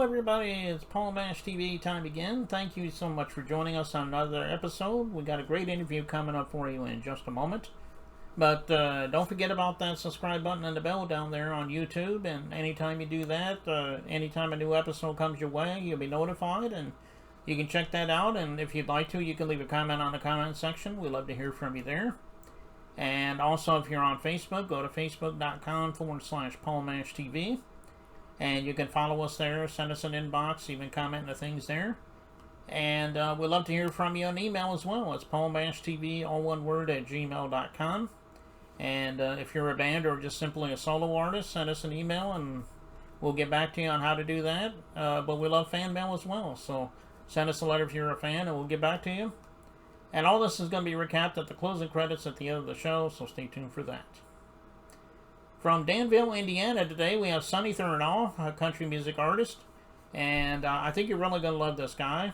everybody. It's Paul Mash TV time again. Thank you so much for joining us on another episode. We got a great interview coming up for you in just a moment. But don't forget about that subscribe button and the bell down there on YouTube. And anytime you do that, anytime a new episode comes your way, you'll be notified. And you can check that out. And if you'd like to, you can leave a comment on the comment section. We'd love to hear from you there. And also, if you're on Facebook, go to facebook.com/Paul Mash TV. And you can follow us there, send us an inbox, even comment the things there. And we'd love to hear from you on email as well. It's paulmashtv, all one word, at gmail.com. And if you're a band or just simply a solo artist, send us an email and we'll get back to you on how to do that. But we love fan mail as well. So send us a letter if you're a fan and we'll get back to you. And all this is going to be recapped at the closing credits at the end of the show, so stay tuned for that. From Danville, Indiana today, we have Sonny Thurnall, a country music artist. And I think you're really going to love this guy.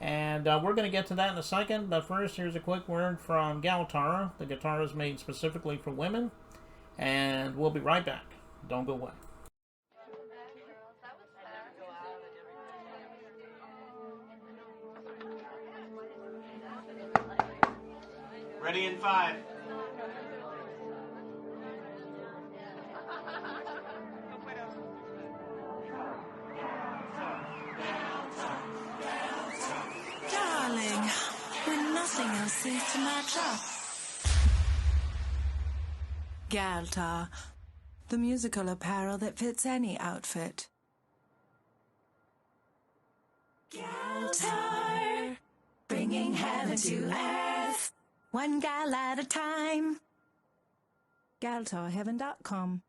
And we're going to get to that in a second. But first, here's a quick word from Galtar. The guitar is made specifically for women. And we'll be right back. Don't go away. Ready in 5. Darling, when nothing else seems to match up. Galtar, the musical apparel that fits any outfit. Galtar, bringing heaven to earth, one gal at a time. GaltarHeaven.com.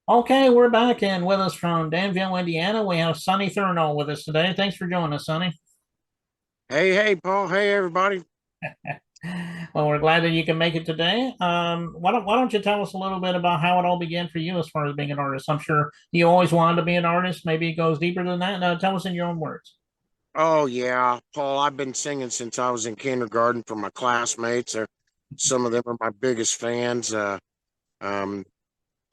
Okay, we're back, and with us from Danville, Indiana, we have Sonny Thurnall with us today. Thanks for joining us, Sonny. Hey, Paul. Hey, everybody. Well, we're glad that you can make it today. Why don't you tell us a little bit about how it all began for you as far as being an artist? I'm sure you always wanted to be an artist. Maybe it goes deeper than that. Now, tell us in your own words. Oh, yeah, Paul, I've been singing since I was in kindergarten for my classmates. Some of them are my biggest fans.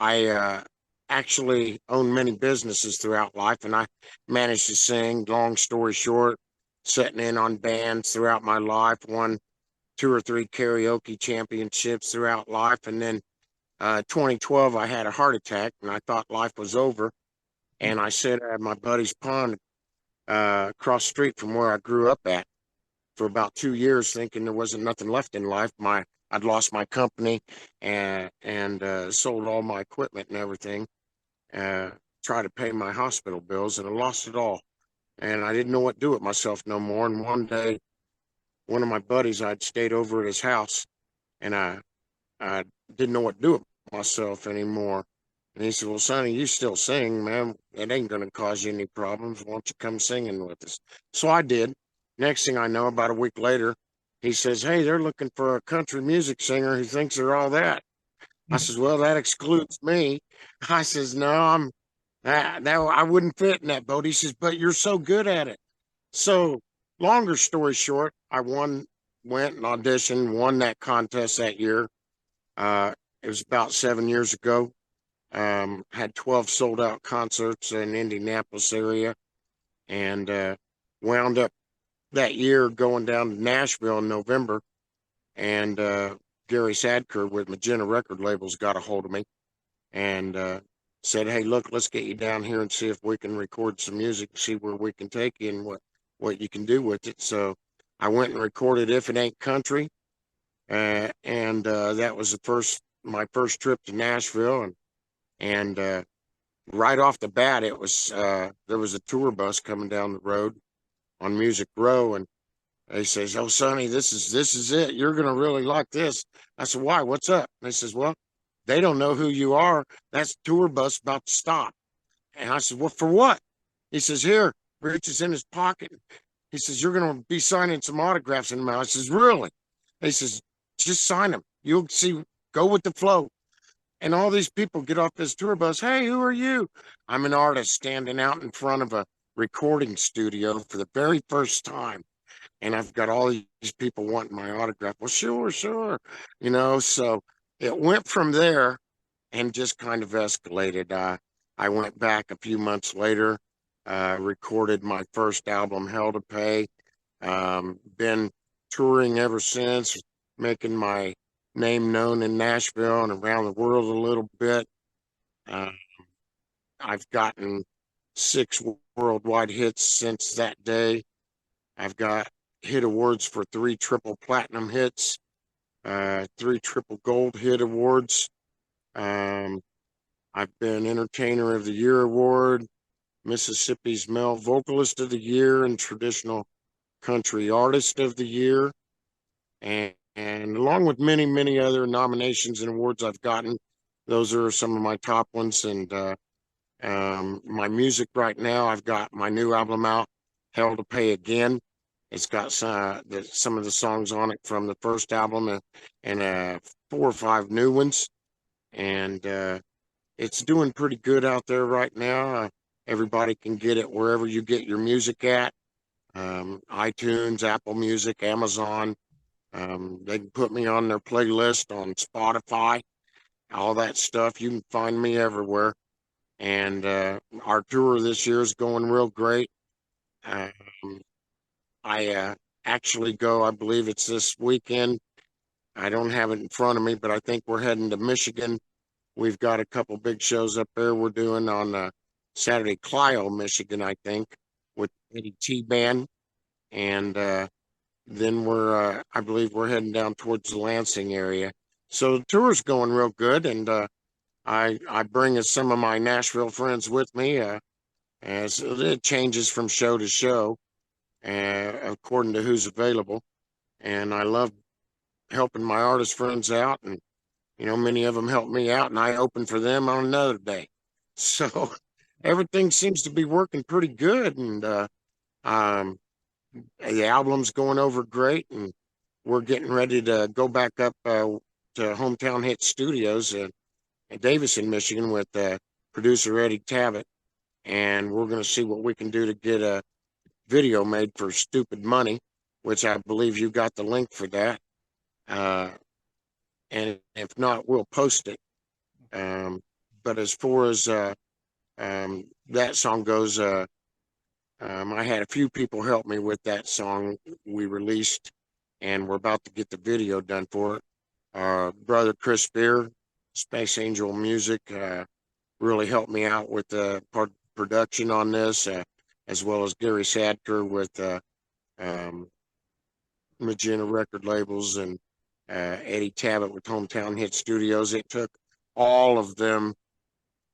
I actually own many businesses throughout life, and I managed to sing. Long story short, sitting in on bands throughout my life, won 2 or 3 karaoke championships throughout life. And then 2012, I had a heart attack, and I thought life was over. And I sat at my buddy's pond across the street from where I grew up at for about 2 years, thinking there wasn't nothing left in life. I'd lost my company and sold all my equipment and everything, tried to pay my hospital bills, and I lost it all. And I didn't know what to do with myself no more. And one day, one of my buddies, I'd stayed over at his house, and I didn't know what to do with myself anymore. And he said, "Well, Sonny, you still sing, man. It ain't going to cause you any problems. Why don't you come singing with us?" So I did. Next thing I know, about a week later, he says, "Hey, they're looking for a country music singer who thinks they're all that." I says, "Well, that excludes me." I says, "No, I wouldn't fit in that boat." He says, "But you're so good at it." So, longer story short, I went and auditioned, won that contest that year. It was about 7 years ago. Had 12 sold out concerts in Indianapolis area, and wound up that year going down to Nashville in November. And Gary Sadker with Magenta Record Labels got a hold of me and said, "Hey, look, let's get you down here and see if we can record some music, see where we can take you and what you can do with it." So I went and recorded If It Ain't Country, and that was my first trip to Nashville. And right off the bat, it was there was a tour bus coming down the road on Music Row, and he says, "Oh, Sonny, this is it. You're gonna really like this." I said, "Why? What's up?" And he says, "Well, they don't know who you are. That's tour bus about to stop." And I said, "Well, for what?" He says, "Here," reaches in his pocket. He says, "You're gonna be signing some autographs in the mail." I says, "Really?" He says, "Just sign them. You'll see. Go with the flow." And all these people get off this tour bus. "Hey, who are you?" I'm an artist standing out in front of a recording studio for the very first time. And I've got all these people wanting my autograph. Well, sure. So it went from there. and just kind of escalated. I went back a few months later, recorded my first album, Hell to Pay. Been touring ever since, making my name known in Nashville and around the world a little bit. Uh, I've gotten 6 worldwide hits since that day. I've got hit awards for 3 triple platinum hits, 3 triple gold hit awards. Um, I've been Entertainer of the Year award, Mississippi's Male Vocalist of the Year, and Traditional Country Artist of the Year. And along with many, many other nominations and awards I've gotten, those are some of my top ones. And my music right now, I've got my new album out, Hell to Pay Again. It's got some of the songs on it from the first album, and 4 or 5 new ones. And it's doing pretty good out there right now. Everybody can get it wherever you get your music at. iTunes, Apple Music, Amazon. They can put me on their playlist on Spotify, all that stuff. You can find me everywhere. And our tour this year is going real great. Um, I actually go, I believe it's this weekend. I don't have it in front of me, but I think we're heading to Michigan. We've got a couple big shows up there we're doing on Saturday, Clio, Michigan, I think, with Eddie T Band. And then I believe we're heading down towards the Lansing area. So the tour's going real good. And I bring some of my Nashville friends with me, as it changes from show to show, according to who's available. And I love helping my artist friends out, and many of them help me out, and I open for them on another day. So everything seems to be working pretty good, and um, the album's going over great, and we're getting ready to go back up to Hometown Hit Studios in Davison, Michigan, with producer Eddie Tabbitt, and we're going to see what we can do to get a video made for Stupid Money, which I believe you got the link for that. And if not, we'll post it. But as far as that song goes, I had a few people help me with that song we released, and we're about to get the video done for it. Brother Chris Spear, Space Angel Music, really helped me out with the production on this, as well as Gary Sadker with Magenta Record Labels, and Eddie Tabbitt with Hometown Hit Studios. It took all of them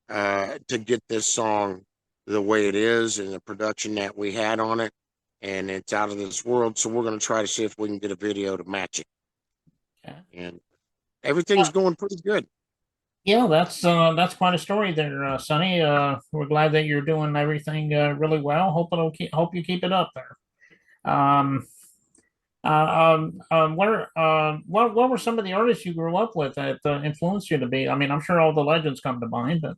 to get this song the way it is, and the production that we had on it, and it's out of this world. So we're going to try to see if we can get a video to match it. Okay. And everything's going pretty good. Yeah, that's quite a story there, Sonny. We're glad that you're doing everything really well. Hope you keep it up there. What were some of the artists you grew up with that influenced you to be? I mean, I'm sure all the legends come to mind, but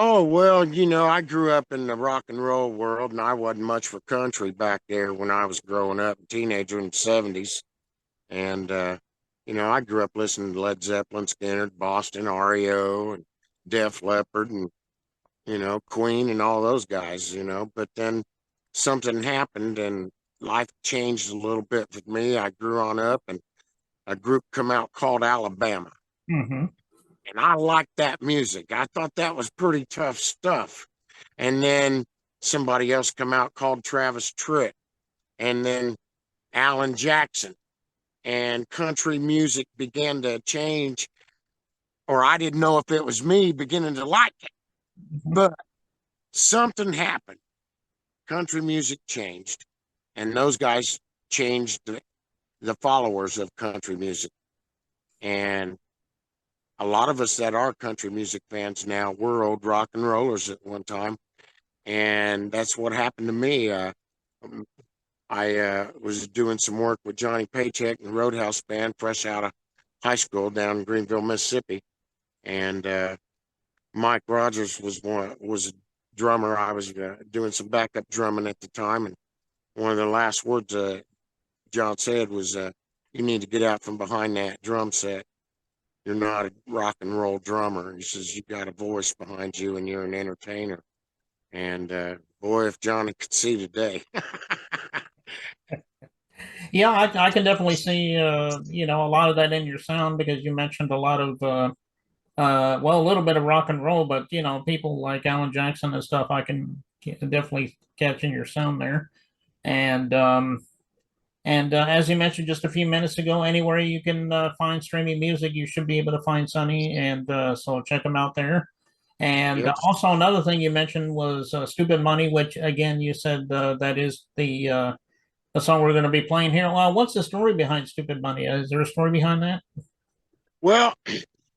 Oh, well, I grew up in the rock and roll world, and I wasn't much for country back there when I was growing up, a teenager in the 70s. And, I grew up listening to Led Zeppelin, Skinner, Boston, REO, and Def Leppard, and, Queen, and all those guys, But then something happened, and life changed a little bit for me. I grew on up, and a group come out called Alabama. mm-hmm. And I liked that music. I thought that was pretty tough stuff. And then somebody else come out called Travis Tritt, and then Alan Jackson. And country music began to change, or I didn't know if it was me beginning to like it. But something happened. Country music changed, and those guys changed the followers of country music. And a lot of us that are country music fans now, we're old rock and rollers at one time. And that's what happened to me. I was doing some work with Johnny Paycheck and the Roadhouse Band, fresh out of high school down in Greenville, Mississippi. And Mike Rogers was a drummer. I was doing some backup drumming at the time. And one of the last words John said was, "You need to get out from behind that drum set. you're not a rock and roll drummer. He says, you got a voice behind you and you're an entertainer. And boy, if Johnny could see today. Yeah, I can definitely see a lot of that in your sound because you mentioned a lot of well, a little bit of rock and roll, but people like Alan Jackson and stuff, I can definitely catch in your sound there. And as you mentioned just a few minutes ago, anywhere you can find streaming music, you should be able to find Sonny, and so check him out there. And Yep. also another thing you mentioned was "Stupid Money," which again you said that is the song we're going to be playing here. Well, what's the story behind "Stupid Money"? Is there a story behind that? Well,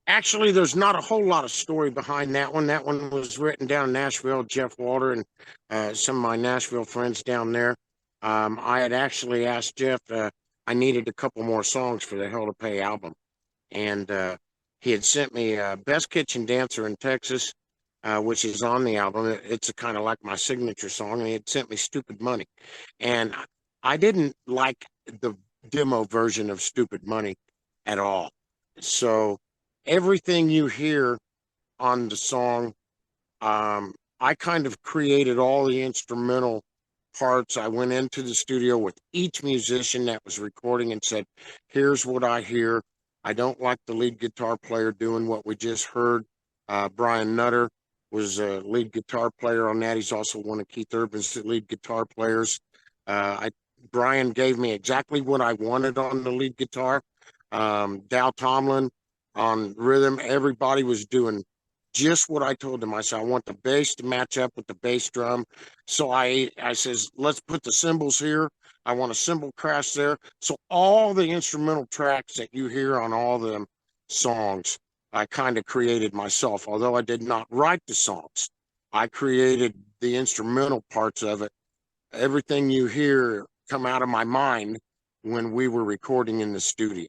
actually, there's not a whole lot of story behind that one. That one was written down in Nashville. Jeff Walter and some of my Nashville friends down there. I had actually asked Jeff. I needed a couple more songs for the Hell to Pay album, and he had sent me "Best Kitchen Dancer in Texas," which is on the album. It's a kind of like my signature song, and he had sent me "Stupid Money," and I didn't like the demo version of "Stupid Money" at all. So everything you hear on the song, I kind of created all the instrumental parts. I went into the studio with each musician that was recording and said, here's what I hear. I don't like the lead guitar player doing what we just heard. Brian Nutter was a lead guitar player on that. He's also one of Keith Urban's lead guitar players. Brian gave me exactly what I wanted on the lead guitar. Dow Tomlin on rhythm. Everybody was doing just what I told them. I said, I want the bass to match up with the bass drum. So I says, let's put the cymbals here. I want a cymbal crash there. So all the instrumental tracks that you hear on all them songs, I kind of created myself. Although I did not write the songs, I created the instrumental parts of it. Everything you hear come out of my mind when we were recording in the studio.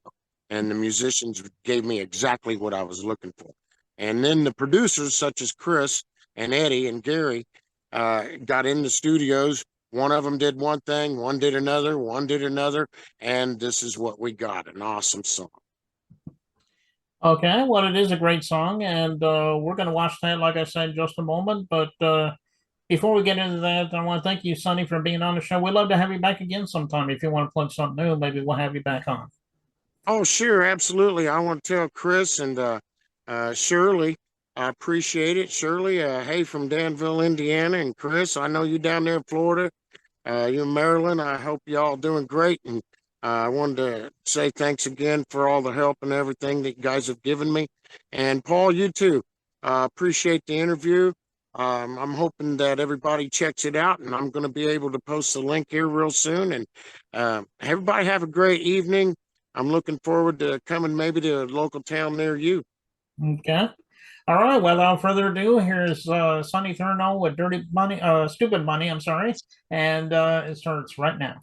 And the musicians gave me exactly what I was looking for. And then the producers, such as Chris and Eddie and Gary, got in the studios. One of them did one thing, one did another, and this is what we got, an awesome song. Okay, well, it is a great song, and we're going to watch that, like I said, in just a moment. But before we get into that, I want to thank you, Sonny, for being on the show. We'd love to have you back again sometime. If you want to plug something new, maybe we'll have you back on. Oh, sure, absolutely. I want to tell Chris and Shirley, I appreciate it. Shirley, hey, from Danville, Indiana, and Chris, I know you down there in Florida. You in Maryland. I hope you all doing great. And I wanted to say thanks again for all the help and everything that you guys have given me. And Paul, you too. Appreciate the interview. I'm hoping that everybody checks it out, and I'm going to be able to post the link here real soon. And everybody have a great evening. I'm looking forward to coming maybe to a local town near you. Okay. All right. Without further ado, here's Sonny Thurnall with "Dirty Money," "Stupid Money." I'm sorry, and it starts right now.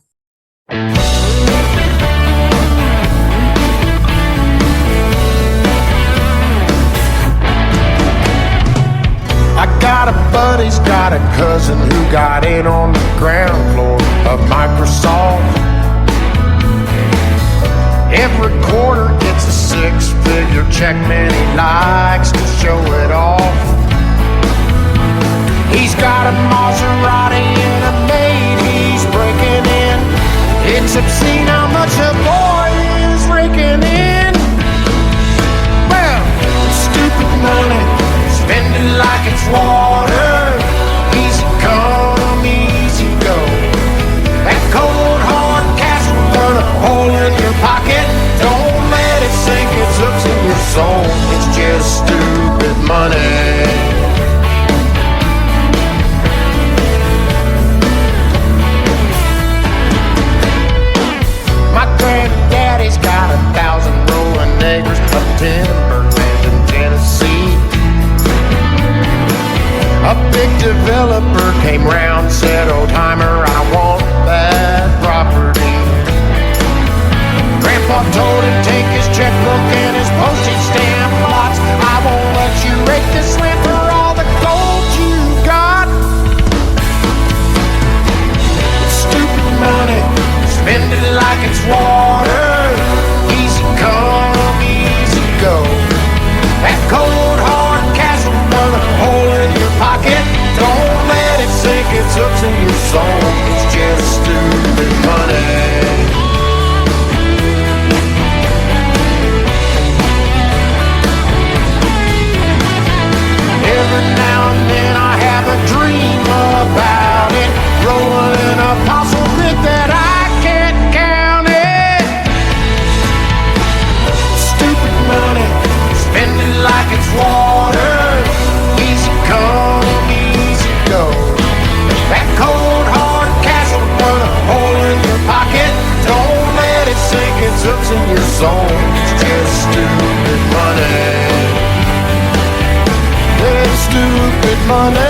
I got a buddy's got a cousin who got in on the ground floor of Microsoft. Every quarter gets a six-figure check, man, he likes to show it off. He's got a Maserati and a maid he's breaking in. It's obscene how much a boy is raking in. Well, stupid money, spend it like it's water. Easy come, easy go. That cold hard cash will burn a hole in your pocket. Don't let it sink its hooks in your soul. It's just stupid money. My granddaddy's got 1,000 rolling acres of timberland in Tennessee. A big developer came round, said, old timer, I want that property. Grandpa told him, take his checkbook and his postage stamp lots. I won't let you rake this land for all the gold you got. It's stupid money, spend it like it's water. Easy come, easy go. fun